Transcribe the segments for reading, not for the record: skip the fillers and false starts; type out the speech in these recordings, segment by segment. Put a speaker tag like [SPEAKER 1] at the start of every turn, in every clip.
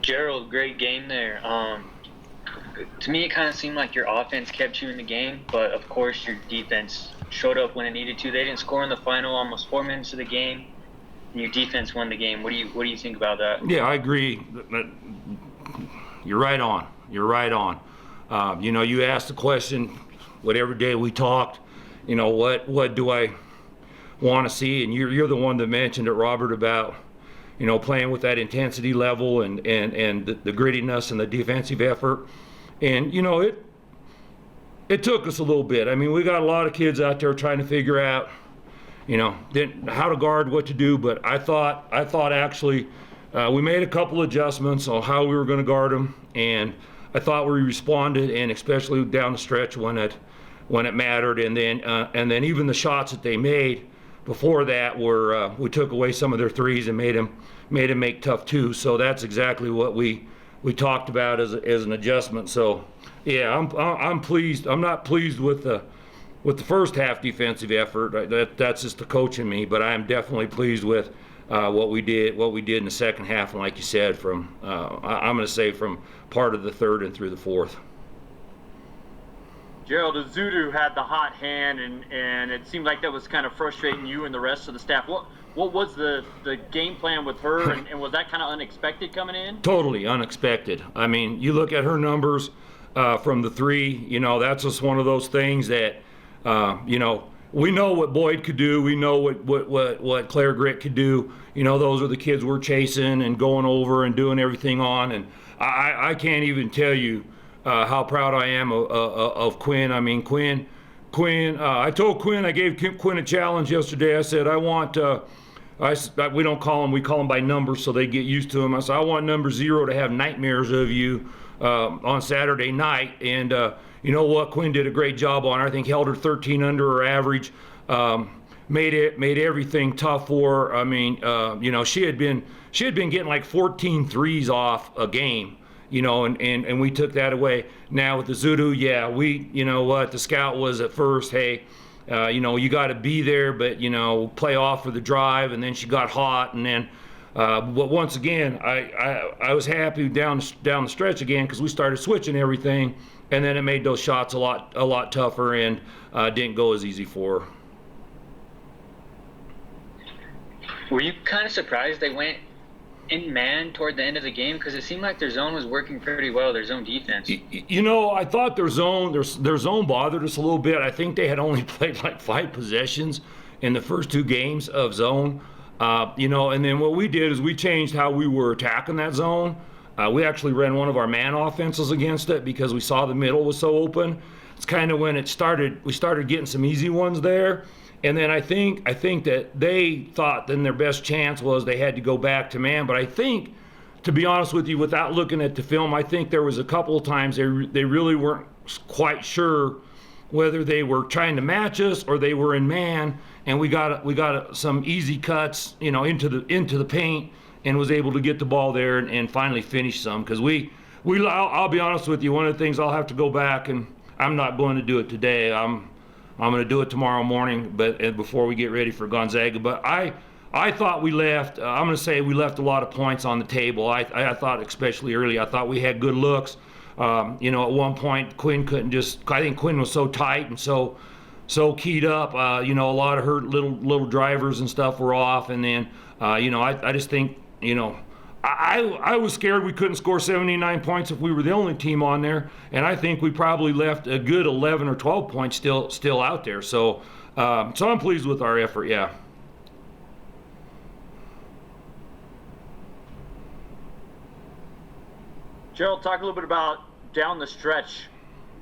[SPEAKER 1] Gerald, great game there. To me, it kind of seemed like your offense kept you in the game, but of course your defense showed up when it needed to. They didn't score in the final almost 4 minutes of the game, and your defense won the game. What do you think about that?
[SPEAKER 2] Yeah, I agree. You're right on. You're right on. You asked the question, what every day we talked, what do I want to see? And you're the one that mentioned it, Robert, about playing with that intensity level and the grittiness and the defensive effort. And it took us a little bit. I mean, we got a lot of kids out there trying to figure out how to guard, what to do. But I thought actually we made a couple adjustments on how we were going to guard them, and I thought we responded, and especially down the stretch when it mattered. And then even the shots that they made before that were we took away some of their threes and made them make tough twos. So that's exactly what we talked about as an adjustment. So yeah, I'm pleased. I'm not pleased with the first half defensive effort. That's just the coach in me. But I am definitely pleased with what we did in the second half. And like you said, I'm going to say from part of the third and through the fourth.
[SPEAKER 3] Gerald, Azudu had the hot hand, and it seemed like that was kind of frustrating you and the rest of the staff. What was the game plan with her, and was that kind of unexpected coming in?
[SPEAKER 2] Totally unexpected. I mean, you look at her numbers from the three, that's just one of those things that, we know what Boyd could do. We know what Claire Grit could do. Those are the kids we're chasing and going over and doing everything on. And I can't even tell you how proud I am of Quinn. I mean, Quinn. I told Quinn, I gave Quinn a challenge yesterday. I said, we don't call them, we call them by numbers so they get used to them. I said, I want number 0 to have nightmares of you on Saturday night. And you know what? Quinn did a great job on her. I think held her 13 under her average. Made everything tough for her. I mean, she had been getting like 14 threes off a game. And we took that away. Now with the Zudu, yeah, the scout was at first, hey, you got to be there, but, play off for the drive, and then she got hot, and then, but once again, I was happy down the stretch again because we started switching everything, and then it made those shots a lot tougher and didn't go as easy for her.
[SPEAKER 1] Were you kind of surprised they went in man toward the end of the game, because it seemed like their zone was working pretty well, their zone defense?
[SPEAKER 2] I thought their zone bothered us a little bit. I think they had only played like 5 possessions in the first 2 games of zone. And then what we did is we changed how we were attacking that zone. We actually ran one of our man offenses against it because we saw the middle was so open. It's kind of when we started getting some easy ones there. And then I think that they thought then their best chance was they had to go back to man. But I think, to be honest with you, without looking at the film, I think there was a couple of times they really weren't quite sure whether they were trying to match us or they were in man. And we got some easy cuts, into the paint, and was able to get the ball there and finally finish some. Because I'll be honest with you, one of the things I'll have to go back, and I'm not going to do it today. I'm going to do it tomorrow morning, but before we get ready for Gonzaga. But I thought we left. I'm going to say we left a lot of points on the table. I thought, especially early, I thought we had good looks. At one point, Quinn couldn't just. I think Quinn was so tight and so keyed up. A lot of her little drivers and stuff were off, and then I just think I was scared we couldn't score 79 points if we were the only team on there, and I think we probably left a good 11 or 12 points still out there. So I'm pleased with our effort, yeah.
[SPEAKER 3] Gerald, talk a little bit about down the stretch,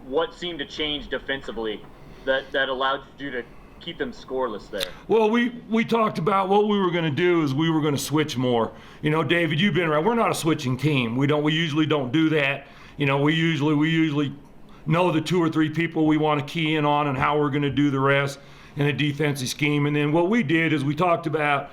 [SPEAKER 3] what seemed to change defensively that allowed you to keep them scoreless there?
[SPEAKER 2] Well, we talked about what we were going to do is we were going to switch more. David, you've been around. We're not a switching team. We usually don't do that. We usually know the 2 or 3 people we want to key in on and how we're going to do the rest in a defensive scheme. And then what we did is we talked about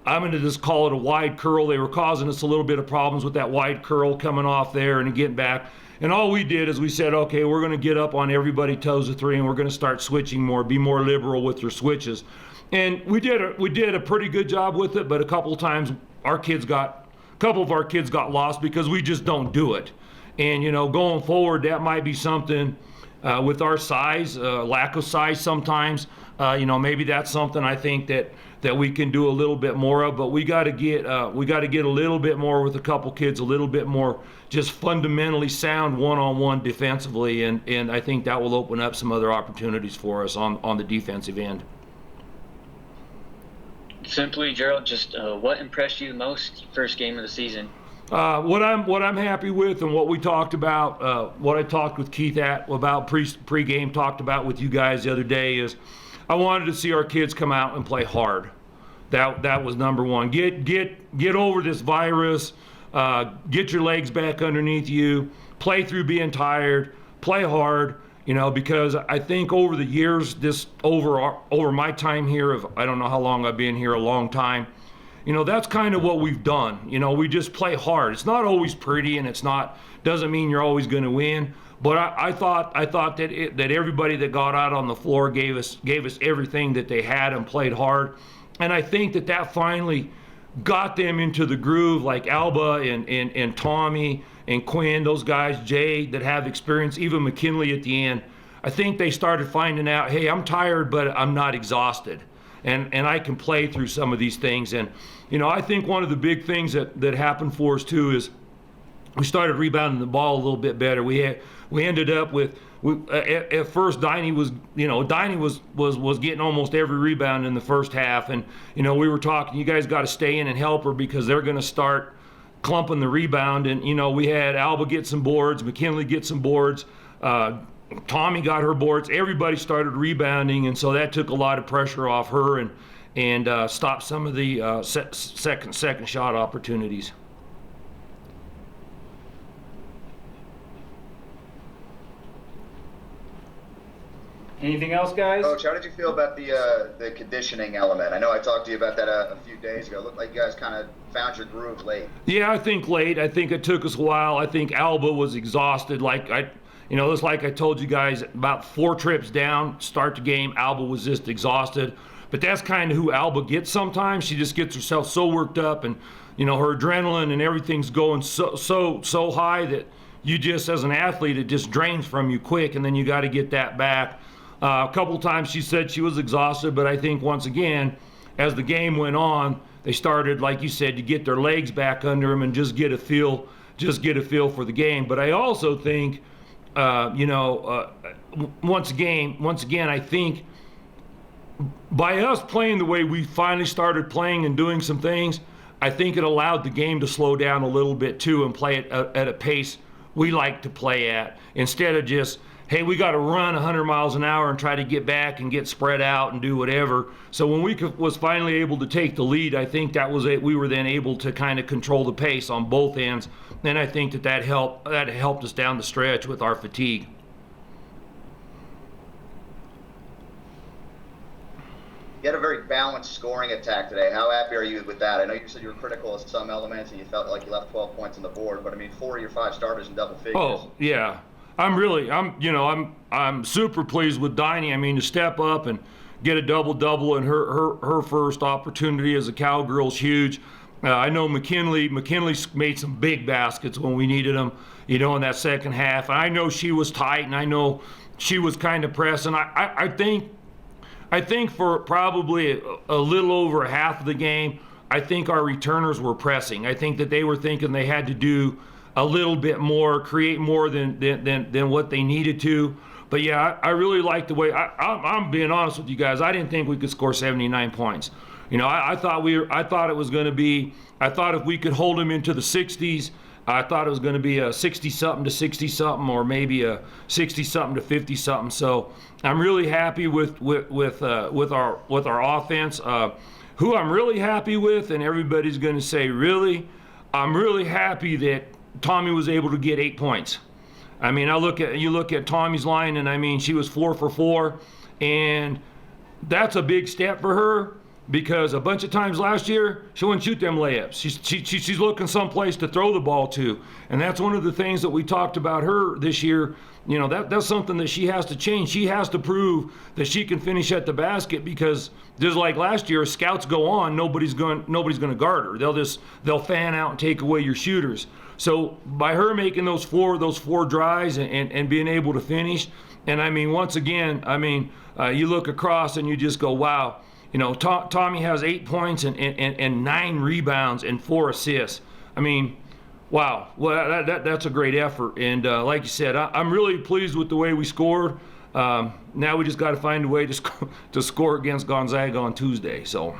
[SPEAKER 2] I'm going to just call it a wide curl. They were causing us a little bit of problems with that wide curl coming off there and getting back. And all we did is we said, okay, we're going to get up on everybody toes of 3, and we're going to start switching more, be more liberal with your switches. And we did a pretty good job with it, but a couple of times our kids got couple of our kids got lost because we just don't do it. And, you know, going forward, that might be something with our size, lack of size sometimes. You know, maybe that's something I think that we can do a little bit more of. But we got to get a little bit more with a couple kids, a little bit more just fundamentally sound one-on-one defensively, and I think that will open up some other opportunities for us on the defensive end.
[SPEAKER 1] Simply, Gerald, just what impressed you the most first game of the season?
[SPEAKER 2] What I'm happy with, and what we talked about, what I talked with Keith about pre-game, talked about with you guys the other day, is I wanted to see our kids come out and play hard. That was number one. Get over this virus. Get your legs back underneath you. Play through being tired. Play hard. You know, because I think over the years, this over my time here of, I don't know how long I've been here, a long time, you know, that's kind of what we've done. You know, we just play hard. It's not always pretty, and doesn't mean you're always going to win. But I thought that everybody that got out on the floor gave us everything that they had and played hard, and I think that finally got them into the groove, like Alba and Tommy and Quinn, those guys, Jay, that have experience, even McKinley at the end. I think they started finding out, hey, I'm tired, but I'm not exhausted, and I can play through some of these things. And you know, I think one of the big things that happened for us too is we started rebounding the ball a little bit better. We ended up with at first Diney was getting almost every rebound in the first half, and you know, we were talking, you guys got to stay in and help her because they're going to start clumping the rebound. And you know, we had Alba get some boards, McKinley get some boards, Tommy got her boards, everybody started rebounding, and so that took a lot of pressure off her and stopped some of the second shot opportunities.
[SPEAKER 4] Anything else, guys?
[SPEAKER 5] Coach, how did you feel about the conditioning element? I know I talked to you about that a few days ago. It looked like you guys kind of found your groove late.
[SPEAKER 2] Yeah, I think late. I think it took us a while. I think Alba was exhausted. It's like I told you guys, about 4 trips down, start the game, Alba was just exhausted. But that's kind of who Alba gets sometimes. She just gets herself so worked up, and you know, her adrenaline and everything's going so high that you just, as an athlete, it just drains from you quick, and then you got to get that back. A couple times she said she was exhausted, but I think once again, as the game went on, they started, like you said, to get their legs back under them and just get a feel for the game. But I also think, once again, I think by us playing the way we finally started playing and doing some things, I think it allowed the game to slow down a little bit too and play it at a pace we like to play at, instead of just, hey, we got to run 100 miles an hour and try to get back and get spread out and do whatever. So when we was finally able to take the lead, I think that was it. We were then able to kind of control the pace on both ends, and I think that helped us down the stretch with our fatigue.
[SPEAKER 5] You had a very balanced scoring attack today. How happy are you with that? I know you said you were critical of some elements and you felt like you left 12 points on the board, but I mean, 4 of your 5 starters in double figures.
[SPEAKER 2] Oh, yeah. I'm super pleased with Diney. I mean, to step up and get a double-double in her first opportunity as a Cowgirl's huge. I know McKinley made some big baskets when we needed them, you know, in that second half. And I know she was tight, and I know she was kind of pressing. I think for probably a little over half of the game, I think our returners were pressing. I think that they were thinking they had to do a little bit more, create more than what they needed to. But yeah, I really like the way, I'm being honest with you guys, I didn't think we could score 79 points. You know, I thought it was going to be, I thought if we could hold them into the 60s, I thought it was going to be a 60-something to 60-something, or maybe a 60-something to 50-something. So I'm really happy with our offense. Who I'm really happy with, and everybody's going to say, really, I'm really happy that Tommy was able to get 8 points. I mean, you look at Tommy's line, and I mean, she was 4 for 4, and that's a big step for her. because a bunch of times last year she wouldn't shoot them layups. She's looking someplace to throw the ball to, and that's one of the things that we talked about her this year. You know, that's something that she has to change. She has to prove that she can finish at the basket, because just like last year, scouts go on, nobody's going to guard her. They'll fan out and take away your shooters. So by her making those four drives and being able to finish, and I mean, once again, I mean, you look across and you just go, wow. You know, Tommy has 8 points and 9 rebounds and 4 assists. I mean, wow. Well, that's a great effort. And like you said, I'm really pleased with the way we scored. Now we just got to find a way to score against Gonzaga on Tuesday. So.